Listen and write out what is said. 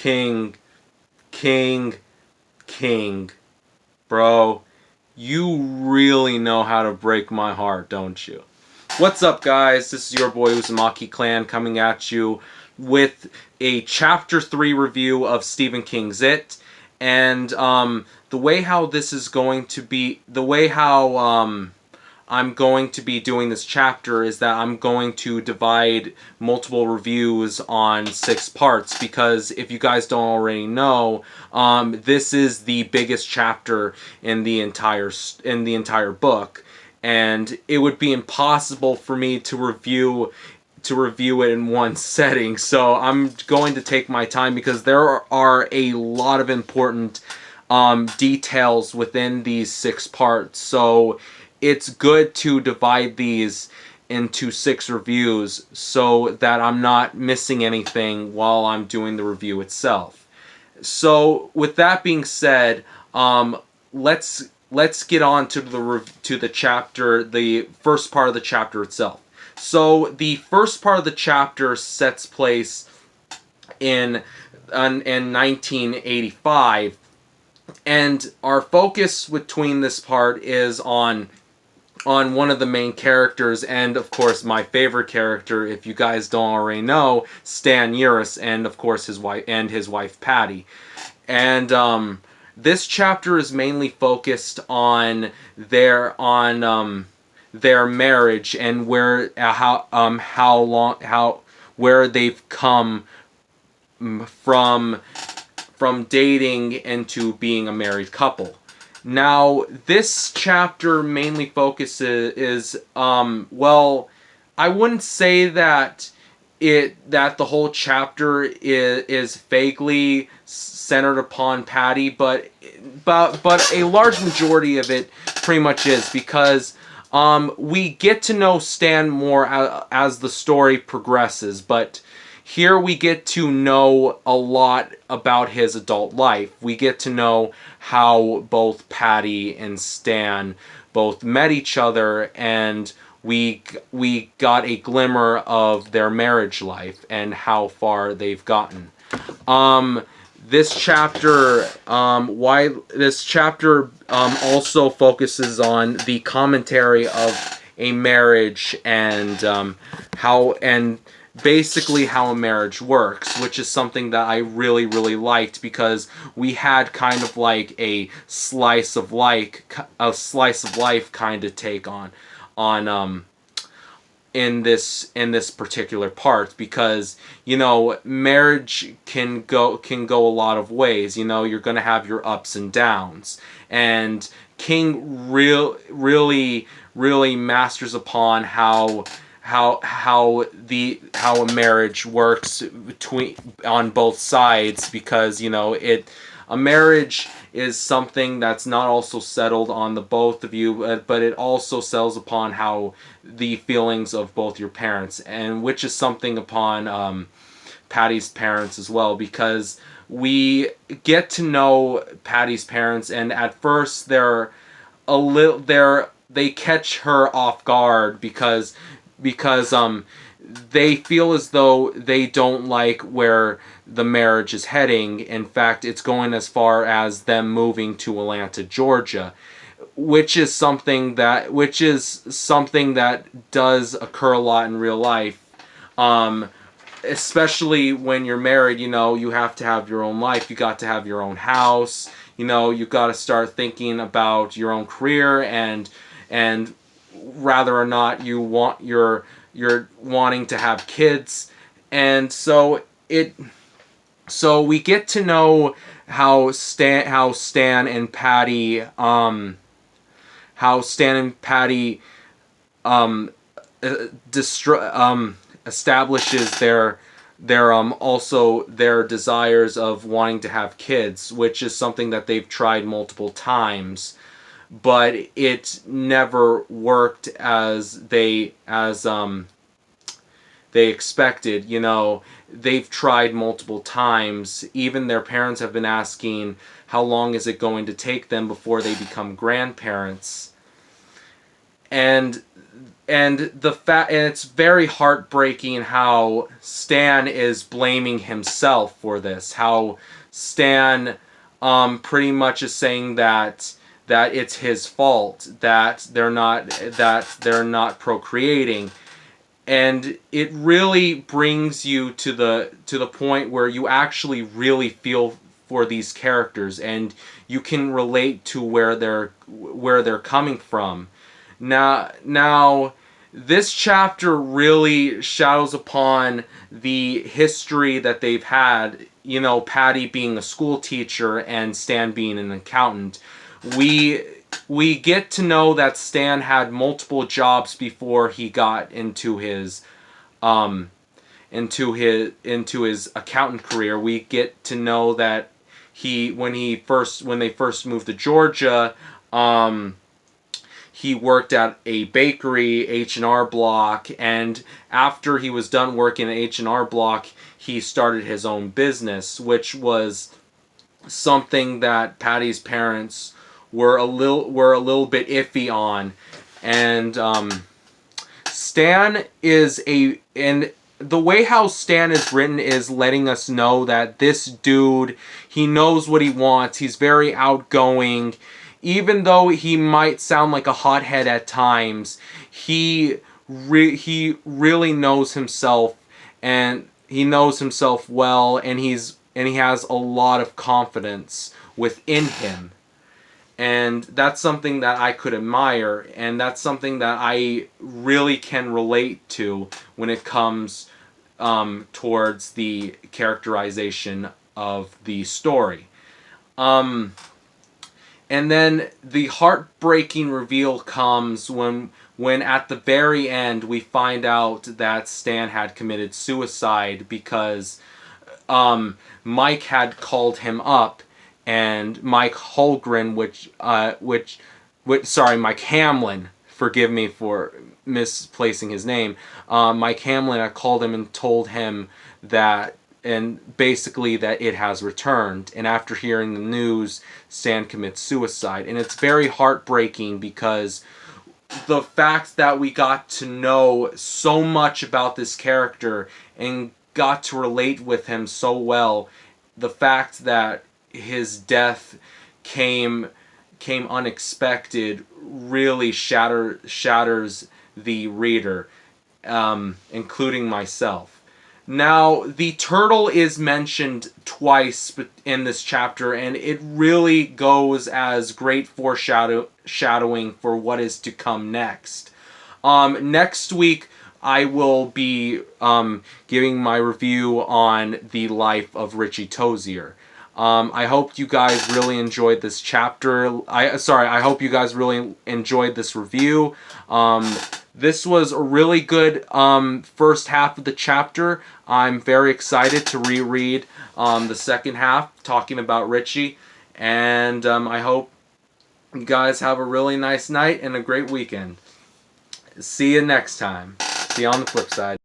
King, King, King. Bro, you really know how to break my heart, don't you? What's up, guys? This is your boy Uzumaki Clan coming at you with a Chapter 3 review of Stephen King's It. And the way how this is going to be, the way how I'm going to be doing this chapter is that I'm going to divide multiple reviews on 6 parts, because if you guys don't already know, this is the biggest chapter in the entire book, and it would be impossible for me to review it in one setting. So I'm going to take my time, because there are a lot of important details within these 6 parts. So it's good to divide these into 6 reviews so that I'm not missing anything while I'm doing the review itself. So with that being said, let's get on to the chapter, the first part of the chapter itself. So the first part of the chapter sets place in 1985, and our focus between this part is on one of the main characters, and of course my favorite character, if you guys don't already know, Stan Uris, and of course his wife Patty. And this chapter is mainly focused on their marriage, and where where they've come from dating into being a married couple. Now, this chapter mainly focuses well, I wouldn't say that the whole chapter is vaguely centered upon Patty, but a large majority of it pretty much is, because we get to know Stan more as the story progresses, but here we get to know a lot about his adult life. We get to know how both Patty and Stan both met each other, and we got a glimmer of their marriage life and how far they've gotten. This chapter also focuses on the commentary of a marriage, and basically how a marriage works, which is something that I really liked, because we had kind of like a slice of life kind of take on in this particular part, because marriage can go a lot of ways. You're going to have your ups and downs, and King really masters upon how a marriage works on both sides, because a marriage is something that's not also settled on the both of you, but it also settles upon how the feelings of both your parents, and which is something upon Patty's parents as well, because we get to know Patty's parents, and at first they catch her off guard, because they feel as though they don't like where the marriage is heading. In fact, it's going as far as them moving to Atlanta, Georgia, which is something that does occur a lot in real life. Especially when you're married, you have to have your own life. You got to have your own house. You got to start thinking about your own career, and rather or not you're wanting to have kids. And so we get to know how Stan and Patty establishes their desires of wanting to have kids, which is something that they've tried multiple times, but it never worked as they expected. They've tried multiple times. Even their parents have been asking, how long is it going to take them before they become grandparents? and it's very heartbreaking how Stan is blaming himself for this. How Stan pretty much is saying that it's his fault that they're not procreating. And it really brings you to the point where you actually really feel for these characters, and you can relate to where they're coming from. Now, this chapter really shadows upon the history that they've had. You know, Patty being a school teacher and Stan being an accountant. We get to know that Stan had multiple jobs before he got into his accountant career. We get to know that when they first moved to Georgia, he worked at a bakery, H&R Block, and after he was done working at H&R Block, he started his own business, which was something that Patty's parents were a little bit iffy on. And Stan is and the way how Stan is written is letting us know that this dude, he knows what he wants. He's very outgoing. Even though he might sound like a hothead at times, he really knows himself, and he knows himself well, and he has a lot of confidence within him. And that's something that I could admire, and that's something that I really can relate to when it comes towards the characterization of the story. And then the heartbreaking reveal comes when at the very end we find out that Stan had committed suicide because Mike had called him up, and Mike Holgren, Mike Hamlin, forgive me for misplacing his name. Mike Hamlin had called him and told him that, and basically that it has returned. And after hearing the news, Stan commits suicide. And it's very heartbreaking because the fact that we got to know so much about this character and got to relate with him so well, the fact that his death came unexpected really shatters the reader, including myself. Now, the turtle is mentioned twice in this chapter, and it really goes as great foreshadowing for what is to come next. Next week, I will be giving my review on the life of Richie Tozier. I hope you guys really enjoyed this chapter. I hope you guys really enjoyed this review. This was a really good first half of the chapter. I'm very excited to reread the second half, talking about Richie. And I hope you guys have a really nice night and a great weekend. See you next time. See you on the flip side.